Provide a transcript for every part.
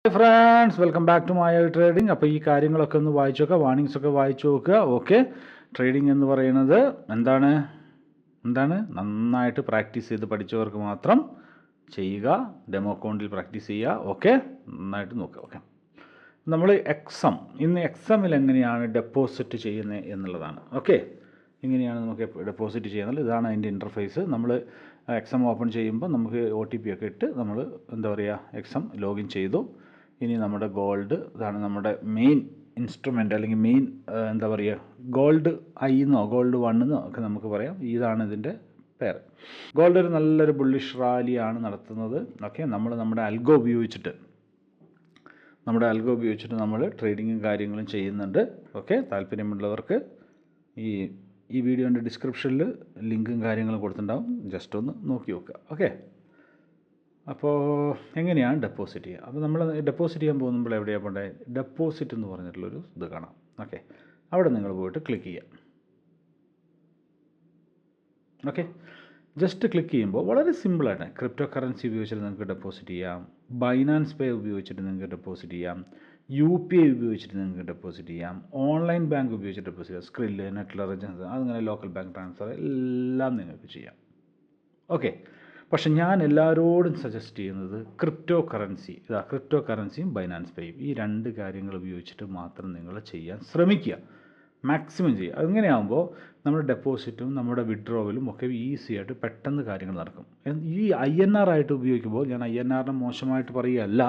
Hi friends, welcome back to Maya trading. അപ്പോൾ ഈ കാര്യങ്ങളൊക്കെ ഒന്ന് വായിച്ചു നോക്കുക, വാർണിങ്സ് ഒക്കെ വായിച്ചു നോക്കുക. ഓക്കെ, ട്രേഡിംഗ് എന്ന് പറയുന്നത് എന്താണ് നന്നായിട്ട് പ്രാക്ടീസ് ചെയ്ത് പഠിച്ചവർക്ക് മാത്രം ചെയ്യുക. ഡെമോ അക്കൗണ്ടിൽ പ്രാക്ടീസ് ചെയ്യുക. ഓക്കെ, നന്നായിട്ട് നോക്കുക. ഓക്കെ, നമ്മൾ ഇന്ന് എക്സാമിൽ എങ്ങനെയാണ് ഡെപ്പോസിറ്റ് ചെയ്യുന്നത് എന്നുള്ളതാണ്. ഓക്കെ, ഇങ്ങനെയാണ് നമുക്ക് ഡെപ്പോസിറ്റ് ചെയ്യുന്നത്. ഇതാണ് അതിൻ്റെ ഇൻ്റർഫേസ്. നമ്മൾ എക്സാം ഓപ്പൺ ചെയ്യുമ്പോൾ നമുക്ക് OTP ഒക്കെ ഇട്ട് നമ്മൾ എക്സാം ലോഗിൻ ചെയ്തു. ഇനി നമ്മുടെ ഗോൾഡ്, ഇതാണ് നമ്മുടെ മെയിൻ ഇൻസ്ട്രുമെൻ്റ്, അല്ലെങ്കിൽ മെയിൻ ഗോൾഡ് ഐ എന്നോ ഗോൾഡ് 1 എന്നോ ഒക്കെ നമുക്ക് പറയാം. ഇതാണ് ഇതിൻ്റെ പേര്. ഗോൾഡ് ഒരു നല്ലൊരു ബുള്ളിഷ് റാലിയാണ് നടത്തുന്നത്. ഓക്കെ, നമ്മുടെ അൽഗോ ഉപയോഗിച്ചിട്ട് നമ്മൾ ട്രേഡിങ്ങും കാര്യങ്ങളും ചെയ്യുന്നുണ്ട്. ഓക്കെ, താല്പര്യമുള്ളവർക്ക് ഈ വീഡിയോൻ്റെ ഡിസ്ക്രിപ്ഷനിൽ ലിങ്കും കാര്യങ്ങളും കൊടുത്തിട്ടുണ്ടാവും. ജസ്റ്റ് ഒന്ന് നോക്കി നോക്കുക. ഓക്കെ, അപ്പോൾ എങ്ങനെയാണ് ഡെപ്പോസിറ്റ് ചെയ്യുക? അപ്പോൾ നമ്മൾ ഡെപ്പോസിറ്റ് ചെയ്യാൻ പോകുമ്പോൾ എവിടെയാണ് പോകേണ്ടത്? ഡെപ്പോസിറ്റ് എന്ന് പറഞ്ഞിട്ടുള്ളൊരു ഇത് കാണാം. ഓക്കെ, അവിടെ നിങ്ങൾ പോയിട്ട് ക്ലിക്ക് ചെയ്യാം. ഓക്കെ, ജസ്റ്റ് ക്ലിക്ക് ചെയ്യുമ്പോൾ വളരെ സിമ്പിളായിട്ട് ക്രിപ്റ്റോ കറൻസി ഉപയോഗിച്ചിട്ട് നിങ്ങൾക്ക് ഡെപ്പോസിറ്റ് ചെയ്യാം. ബൈനാൻസ് പേ ഉപയോഗിച്ചിട്ട് നിങ്ങൾക്ക് ഡെപ്പോസിറ്റ് ചെയ്യാം. UPI ഉപയോഗിച്ചിട്ട് നിങ്ങൾക്ക് ഡെപ്പോസിറ്റ് ചെയ്യാം. ഓൺലൈൻ ബാങ്ക് ഉപയോഗിച്ചിട്ട് ഡെപ്പോസിറ്റ് ചെയ്യാം. സ്ക്രില്ല്, നെറ്റ്ലെഡ്ജർ, അങ്ങനെ ലോക്കൽ ബാങ്ക് ട്രാൻസ്ഫർ എല്ലാം നിങ്ങൾക്ക് ചെയ്യാം. ഓക്കെ, പക്ഷെ ഞാൻ എല്ലാവരോടും സജസ്റ്റ് ചെയ്യുന്നത് ക്രിപ്റ്റോ കറൻസിയും ബൈനാൻസ് പേയും ഈ 2 കാര്യങ്ങൾ ഉപയോഗിച്ചിട്ട് മാത്രം നിങ്ങൾ ചെയ്യാൻ ശ്രമിക്കുക. മാക്സിമം ചെയ്യുക. അങ്ങനെയാകുമ്പോൾ നമ്മുടെ ഡെപ്പോസിറ്റും നമ്മുടെ വിഡ്രോവലും ഒക്കെ ഈസി ആയിട്ട് പെട്ടെന്ന് കാര്യങ്ങൾ നടക്കും. ഈ INR ആയിട്ട് ഉപയോഗിക്കുമ്പോൾ, ഞാൻ INRനെ മോശമായിട്ട് പറയുകയല്ല,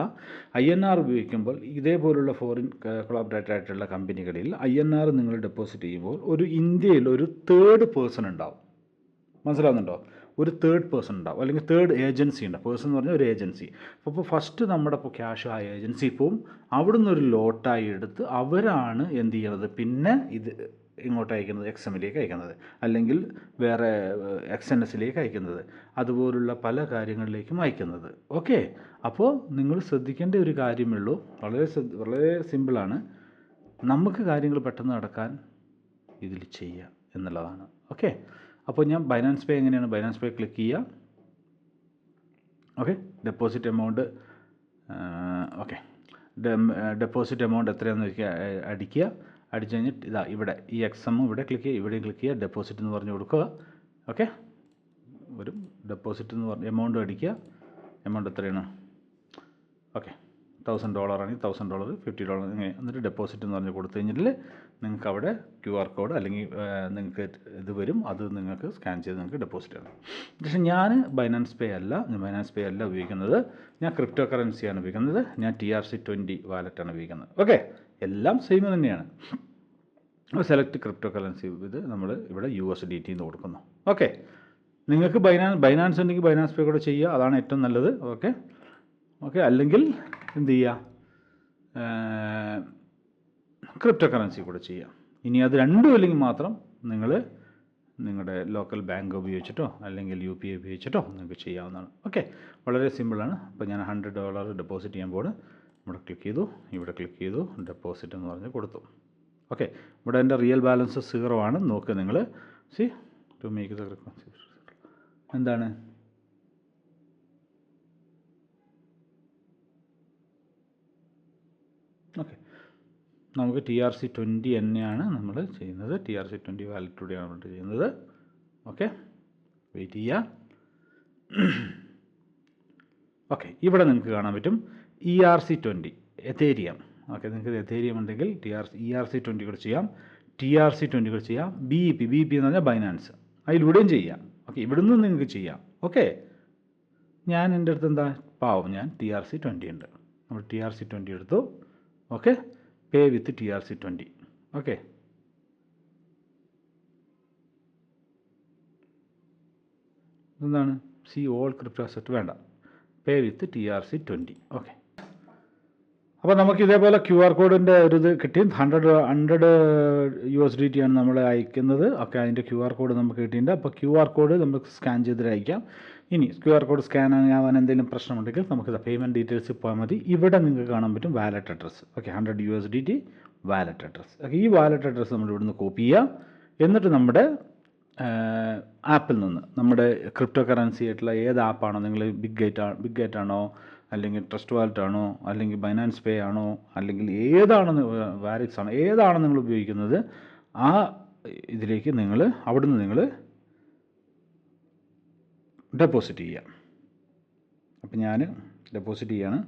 INR ഉപയോഗിക്കുമ്പോൾ ഇതേപോലുള്ള ഫോറിൻ കൊളാബറേറ്റഡ് ആയിട്ടുള്ള കമ്പനികളിൽ INR നിങ്ങൾ ഡെപ്പോസിറ്റ് ചെയ്യുമ്പോൾ ഇന്ത്യയിൽ ഒരു തേർഡ് പേഴ്സൺ ഉണ്ടാവും. മനസ്സിലാവുന്നുണ്ടോ? ഒരു തേർഡ് പേഴ്സൺ ഉണ്ടാവും, അല്ലെങ്കിൽ തേർഡ് ഏജൻസി ഉണ്ടാവും. പേഴ്സൺ എന്ന് പറഞ്ഞാൽ ഒരു ഏജൻസി. അപ്പോൾ ഫസ്റ്റ് നമ്മുടെ ക്യാഷ് ആ ഏജൻസി പോവും. അവിടുന്ന് ഒരു ലോട്ടായി എടുത്ത് അവരാണ് എന്ത് ചെയ്യണത്, പിന്നെ ഇത് ഇങ്ങോട്ട് അയക്കുന്നത്, XMലേക്ക് അയക്കുന്നത്, അല്ലെങ്കിൽ വേറെ XNSലേക്ക് അയക്കുന്നത്, അതുപോലുള്ള പല കാര്യങ്ങളിലേക്കും അയക്കുന്നത്. ഓക്കെ, അപ്പോൾ നിങ്ങൾ ശ്രദ്ധിക്കേണ്ട ഒരു കാര്യമുള്ളൂ. വളരെ സിമ്പിളാണ്. നമുക്ക് കാര്യങ്ങൾ പെട്ടെന്ന് നടക്കാൻ ഇതിൽ ചെയ്യുക എന്നുള്ളതാണ്. ഓക്കെ, അപ്പോൾ ഞാൻ ബൈനാൻസ് പേ എങ്ങനെയാണ്? ബൈനാൻസ് പേ ക്ലിക്ക് ചെയ്യുക. Okay, deposit amount deposit amount എത്രയാണെന്ന് അടിക്കുക. അടിച്ചു കഴിഞ്ഞിട്ട് ഇവിടെ ഈ XM ഇവിടെ ക്ലിക്ക് ചെയ്യുക, ഇവിടെയും ക്ലിക്ക് ചെയ്യുക. ഡെപ്പോസിറ്റ് എന്ന് പറഞ്ഞു കൊടുക്കുക. ഓക്കെ, ഒരു ഡെപ്പോസിറ്റ് എന്ന് പറഞ്ഞ എമൗണ്ട് അടിക്കുക. എമൗണ്ട് എത്രയാണ്? ഓക്കെ, $1000 ആണെങ്കിൽ $1000, $50 ഇങ്ങനെ. എന്നിട്ട് ഡെപ്പോസിറ്റ് എന്ന് പറഞ്ഞ് കൊടുത്തു കഴിഞ്ഞിട്ട് നിങ്ങൾക്ക് അവിടെ QR കോഡ് അല്ലെങ്കിൽ നിങ്ങൾക്ക് ഇത് വരും. അത് നിങ്ങൾക്ക് സ്കാൻ ചെയ്ത് നിങ്ങൾക്ക് ഡെപ്പോസിറ്റ് ചെയ്യണം. പക്ഷേ ഞാൻ ബൈനാൻസ് പേ അല്ല ഉപയോഗിക്കുന്നത്. ഞാൻ ക്രിപ്റ്റോ കറൻസിയാണ് ഉപയോഗിക്കുന്നത്. ഞാൻ TRC20 വാലറ്റാണ് ഉപയോഗിക്കുന്നത്. ഓക്കെ, എല്ലാം സെയിം തന്നെയാണ്. Select crypto currency. ഇത് നമ്മൾ ഇവിടെ USDT എന്ന് കൊടുക്കുന്നു. ഓക്കെ, നിങ്ങൾക്ക് ബൈനാൻസ് ഉണ്ടെങ്കിൽ ബൈനാൻസ് പേ കൂടെ ചെയ്യുക. അതാണ് ഏറ്റവും നല്ലത്. ഓക്കെ, അല്ലെങ്കിൽ എന്ത് ചെയ്യുക, ക്രിപ്റ്റോ കറൻസി കൂടെ ചെയ്യാം. ഇനി അത് രണ്ടും ഇല്ലെങ്കിൽ മാത്രം നിങ്ങൾ നിങ്ങളുടെ ലോക്കൽ ബാങ്ക് ഉപയോഗിച്ചിട്ടോ അല്ലെങ്കിൽ UPI ഉപയോഗിച്ചിട്ടോ നിങ്ങൾക്ക് ചെയ്യാവുന്നതാണ്. ഓക്കെ, വളരെ സിമ്പിളാണ്. അപ്പോൾ ഞാൻ $100 ഡെപ്പോസിറ്റ് ചെയ്യാൻ പോണ്. ഇവിടെ ക്ലിക്ക് ചെയ്തു ഡെപ്പോസിറ്റ് എന്ന് പറഞ്ഞ് കൊടുത്തു. ഓക്കെ, ഇവിടെ എൻ്റെ റിയൽ ബാലൻസ് 0 ആണ്. നോക്കുക നിങ്ങൾ. ടു മേക്ക് ദ എന്താണ് ഓക്കെ, നമുക്ക് TRC20 തന്നെയാണ് നമ്മൾ ചെയ്യുന്നത്. TRC20 വാലറ്റിലൂടെയാണ് നമ്മൾ ചെയ്യുന്നത്. ഓക്കെ, വെയിറ്റ് ചെയ്യുക. ഓക്കെ, ഇവിടെ നിങ്ങൾക്ക് കാണാൻ പറ്റും ERC20 എതേരിയം. ഓക്കെ, നിങ്ങൾക്ക് എതേരിയം ഉണ്ടെങ്കിൽ ERC20 കൂടെ ചെയ്യാം. TRC20 കൂടെ ചെയ്യാം. BEP എന്ന് പറഞ്ഞാൽ ബൈനാൻസ്, അതിലൂടെയും ചെയ്യാം. ഓക്കെ, ഇവിടുന്ന് നിങ്ങൾക്ക് ചെയ്യാം. ഓക്കെ, ഞാൻ എൻ്റെ അടുത്ത് ഞാൻ TRC20 ഉണ്ട്. നമ്മൾ TRC20 എടുത്തു. ഓക്കെ, പേ വിത്ത് TRC20. ഓക്കെ, എന്താണ് ഓൾ ക്രിപ്റ്റോ അസറ്റ് വേണ്ട, പേ വിത്ത് TRC20. ഓക്കെ, അപ്പോൾ നമുക്ക് ഇതേപോലെ QR കോഡിൻ്റെ ഒരു ഇത് കിട്ടി. 100 USDT ആണ് നമ്മൾ അയക്കുന്നത്. ഓക്കെ, അതിൻ്റെ QR കോഡ് നമുക്ക് കിട്ടിയിട്ടുണ്ട്. അപ്പോൾ QR കോഡ് നമുക്ക് സ്കാൻ ചെയ്തിട്ട് അയക്കാം. ഇനി QR കോഡ് സ്കാൻ ആവാൻ എന്തെങ്കിലും പ്രശ്നമുണ്ടെങ്കിൽ നമുക്ക് പേയ്മെൻറ്റ് ഡീറ്റെയിൽസിൽ പോയാൽ മതി. ഇവിടെ നിങ്ങൾക്ക് കാണാൻ പറ്റും wallet address. Okay, 100 USDT wallet address. Okay, ഈ വാലറ്റ് അഡ്രസ്സ് നമ്മൾ ഇവിടുന്ന് കോപ്പി ചെയ്യുക. എന്നിട്ട് നമ്മുടെ ആപ്പിൽ നിന്ന് നമ്മുടെ ക്രിപ്റ്റോ കറൻസി ആയിട്ടുള്ള ഏത് ആപ്പാണോ നിങ്ങൾ ബിഗ് ഗേറ്റ് ആണോ അല്ലെങ്കിൽ ട്രസ്റ്റ് വാലറ്റ് ആണോ, അല്ലെങ്കിൽ ബൈനാൻസ് പേ ആണോ, അല്ലെങ്കിൽ ഏതാണെന്ന് വാരിക്സ് ആണോ, ഏതാണോ നിങ്ങൾ ഉപയോഗിക്കുന്നത് ആ ഇതിലേക്ക് നിങ്ങൾ അവിടുന്ന് നിങ്ങൾ ഡെപ്പോസിറ്റ് ചെയ്യുക. അപ്പം ഞാൻ ഡെപ്പോസിറ്റ് ചെയ്യാണ്.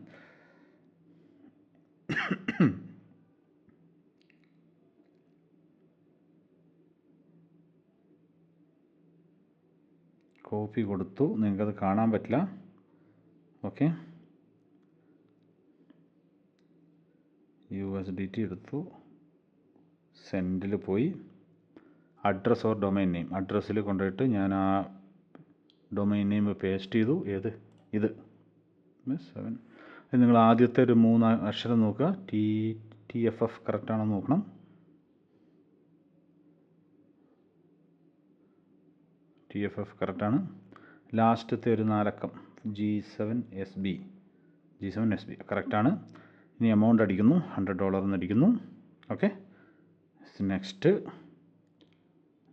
കോപ്പി കൊടുത്തു, നിങ്ങൾക്കത് കാണാൻ പറ്റില്ല. ഓക്കെ, USDT എടുത്തു, സെൻഡിൽ പോയി, അഡ്രസ് ഓർ ഡൊമൈൻ നെയിം, അഡ്രസ്സിൽ കൊണ്ടുപോയിട്ട് ഞാൻ ആ ഡൊമൈൻ നെയിം പേസ്റ്റ് ചെയ്തു. ഏത് ഇത് 7. നിങ്ങൾ ആദ്യത്തെ ഒരു 3 അക്ഷരം നോക്കുക, TFF കറക്റ്റാണോ നോക്കണം. TFF കറക്റ്റാണ്. ലാസ്റ്റത്തെ ഒരു 4 അക്കം G7SB കറക്റ്റാണ്. ഇനി എമൗണ്ട് അടിക്കുന്നു, $100 എന്ന് അടിക്കുന്നു. ഓക്കെ,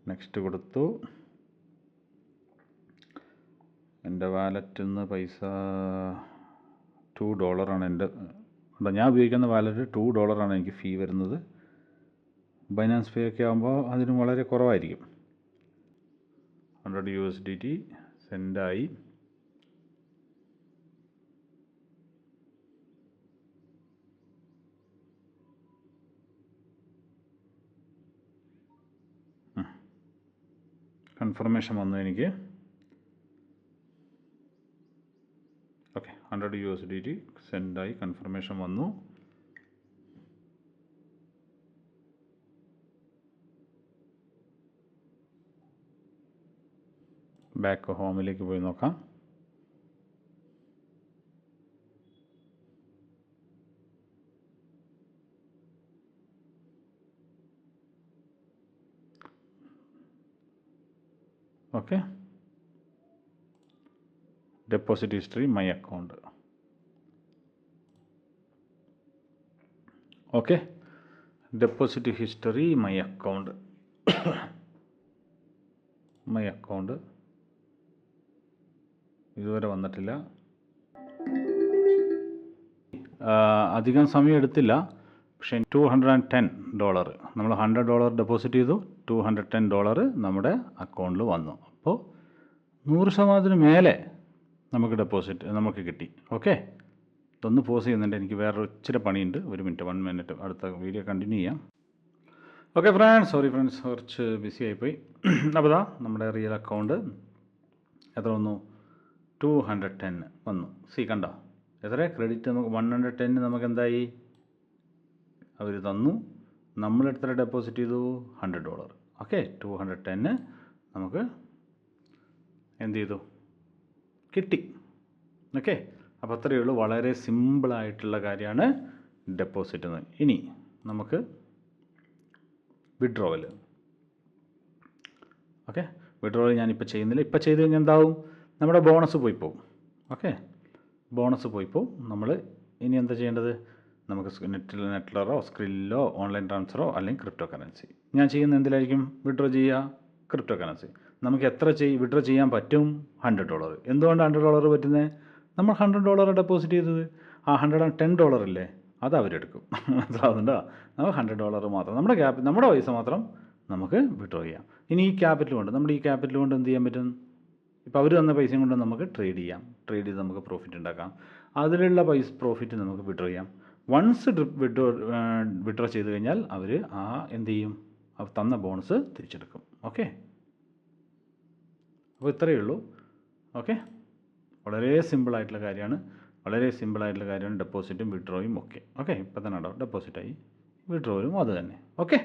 നെക്സ്റ്റ് കൊടുത്തു. എൻ്റെ വാലറ്റിൽ നിന്ന് പൈസ $2 എൻ്റെ. ഞാൻ ഉപയോഗിക്കുന്ന വാലറ്റ് $2 എനിക്ക് ഫീ വരുന്നത്. ബൈനാൻസ് പേ ഒക്കെ ആകുമ്പോൾ അതിന് വളരെ കുറവായിരിക്കും. 100 USDT സെൻഡായി. കൺഫർമേഷൻ വന്നു എനിക്ക്. ഓക്കെ, 100 USDT സെൻഡായി, കൺഫർമേഷൻ വന്നു. ബാക്ക് ഹോമിലേക്ക് പോയി നോക്കാം. Okay, deposit history, my account. Okay, deposit history, my account. ഇതുവരെ വന്നിട്ടില്ല. അധികം സമയം എടുത്തില്ല. പക്ഷേ $210 നമ്മൾ $100 ഡെപ്പോസിറ്റ് ചെയ്തു, $210 നമ്മുടെ അക്കൗണ്ടിൽ വന്നു. അപ്പോൾ 100% മേലെ നമുക്ക് ഡെപ്പോസിറ്റ് നമുക്ക് കിട്ടി. ഓക്കെ, ഇതൊന്ന് പോസ് ചെയ്യുന്നുണ്ട്, എനിക്ക് വേറെ ഇച്ചിരി പണിയുണ്ട്. 1 മിനിറ്റ് അടുത്ത വീഡിയോ കണ്ടിന്യൂ ചെയ്യാം. ഓക്കെ ഫ്രണ്ട്സ്, സോറി ഫ്രണ്ട്സ്, കുറച്ച് ബിസി ആയിപ്പോയി. അപ്പോൾ ഇതാ നമ്മുടെ റിയൽ അക്കൗണ്ട് എത്ര വന്നു? 210 വന്നു. കണ്ടോ എത്ര ക്രെഡിറ്റ് നമുക്ക്? 110 നമുക്ക് എന്തായി? അവർ തന്നു. നമ്മൾ എത്ര ഡെപ്പോസിറ്റ് ചെയ്തു? $100. ഓക്കെ, 210 നമുക്ക് എന്ത് ചെയ്തു? കിട്ടി. ഓക്കെ, അപ്പോൾ അത്രയേ ഉള്ളൂ. വളരെ സിമ്പിളായിട്ടുള്ള കാര്യമാണ് ഡെപ്പോസിറ്റ് എന്ന്. ഇനി നമുക്ക് വിഡ്രോവൽ. ഓക്കെ, വിഡ്രോവൽ ഞാനിപ്പോൾ ചെയ്യുന്നില്ല. ഇപ്പോൾ ചെയ്ത് കഴിഞ്ഞാൽ എന്താവും? നമ്മുടെ ബോണസ് പോയി പോവും. ഓക്കെ, ബോണസ് പോയി പോവും. നമ്മൾ ഇനി എന്താ ചെയ്യേണ്ടത്? നമുക്ക് നെറ്റ്ലറോ സ്ക്രില്ലോ ഓൺലൈൻ ട്രാൻസ്ഫറോ അല്ലെങ്കിൽ ക്രിപ്റ്റോ കറൻസി. ഞാൻ ചെയ്യുന്ന എന്തിലായിരിക്കും വിഡ്രോ ചെയ്യുക? Crypto currency. നമുക്ക് എത്ര വിഡ്രോ ചെയ്യാൻ പറ്റും? $100. എന്തുകൊണ്ട് $100 പറ്റുന്നത്? നമ്മൾ $100 ഡെപ്പോസിറ്റ് ചെയ്തത്. ആ $110 ഇല്ലേ, അത് അവരെടുക്കും. മനസ്സിലാവുന്നുണ്ടോ? നമുക്ക് $100 മാത്രം, നമ്മുടെ പൈസ മാത്രം നമുക്ക് വിഡ്രോ ചെയ്യാം. ഇനി ഈ ക്യാപിറ്റൽ കൊണ്ട്, നമ്മുടെ ഈ ക്യാപിറ്റൽ കൊണ്ട് എന്ത് ചെയ്യാൻ പറ്റും? ഇപ്പോൾ അവർ തന്ന പൈസയും കൊണ്ട് നമുക്ക് ട്രേഡ് ചെയ്യാം. ട്രേഡ് ചെയ്ത് നമുക്ക് പ്രോഫിറ്റ് ഉണ്ടാക്കാം. അതിലുള്ള പ്രോഫിറ്റ് നമുക്ക് വിഡ്രോ ചെയ്യാം. വൺസ് വിഡ്രോ ചെയ്ത് കഴിഞ്ഞാൽ അവർ എന്ത് ചെയ്യും? തന്ന ബോണസ് തിരിച്ചെടുക്കും. ഓക്കെ, അപ്പോൾ ഇത്രയേ ഉള്ളൂ. ഓക്കെ, വളരെ സിമ്പിളായിട്ടുള്ള കാര്യമാണ്. ഡെപ്പോസിറ്റും വിഡ്രോയും ഒക്കെ. ഓക്കെ, ഇപ്പം തന്നെ ഉണ്ടോ? ഡെപ്പോസിറ്റായി, വിഡ്രോയും അത് തന്നെ. ഓക്കെ.